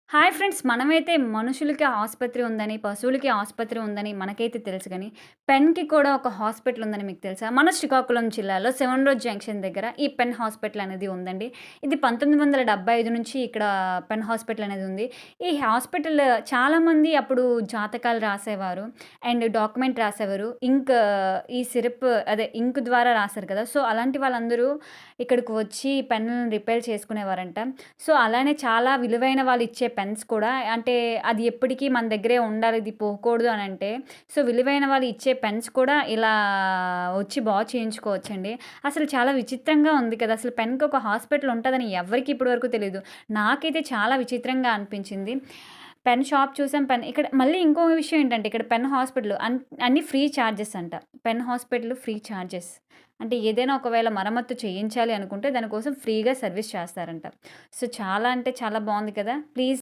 Hi friends! మనమైతే మనుషులకి ఆసుపత్రి ఉందని, పశువులకి ఆసుపత్రి ఉందని మనకైతే తెలుసు గానీ, పెన్‌కి కూడా ఒక హాస్పిటల్ ఉందని మీకు తెలుసా? మన శ్రీకాకుళం జిల్లాలో సెవెన్ రోడ్ జంక్షన్ దగ్గర ఈ పెన్ హాస్పిటల్ అనేది ఉందండి. ఇది 1975 నుంచి ఇక్కడ పెన్ హాస్పిటల్ అనేది ఉంది. ఈ హాస్పిటల్ చాలామంది అప్పుడు జాతకాలు రాసేవారు. అండ్ డాక్యుమెంట్ రాసేవారు. ఈ సిరప్ అదే ఇంక్ ద్వారా రాస్తారు కదా! సో, అలాంటి వాళ్ళందరూ ఇక్కడికి వచ్చి పెన్నులను రిపేర్ చేసుకునేవారంట. సో, అలానే చాలా విలువైన వాళ్ళిచ్చే పెన్స్ కూడా అంటే అది ఎప్పటికి మన దగ్గరే ఉండాలి. ఇది పోకూడదు అనంటే, సో, విలువైన వాళ్ళు ఇచ్చే పెన్స్ కూడా ఇలా వచ్చి బాగు చేయించుకోవచ్చండి. అసలు చాలా విచిత్రంగా ఉంది కదా! అసలు పెన్‌కి ఒక హాస్పిటల్ ఉంటదని ఎవ్వరికీ ఇప్పటి వరకు తెలీదు. నాకైతే చాలా విచిత్రంగా అనిపించింది. పెన్ షాప్ చూసాం. ఇక్కడ మళ్ళీ ఇంకో విషయం ఏంటంటే ఇక్కడ పెన్ హాస్పిటల్ అన్నీ ఫ్రీ చార్జెస్ అంట. Pen hospital free charges. అంటే ఏదైనా ఒకవేళ మరమ్మత్తు చేయించాలి అనుకుంటే దానికోసం ఫ్రీగా సర్వీస్ చేస్తారంట. సో, చాలా అంటే చాలా బావుంది కదా! ప్లీజ్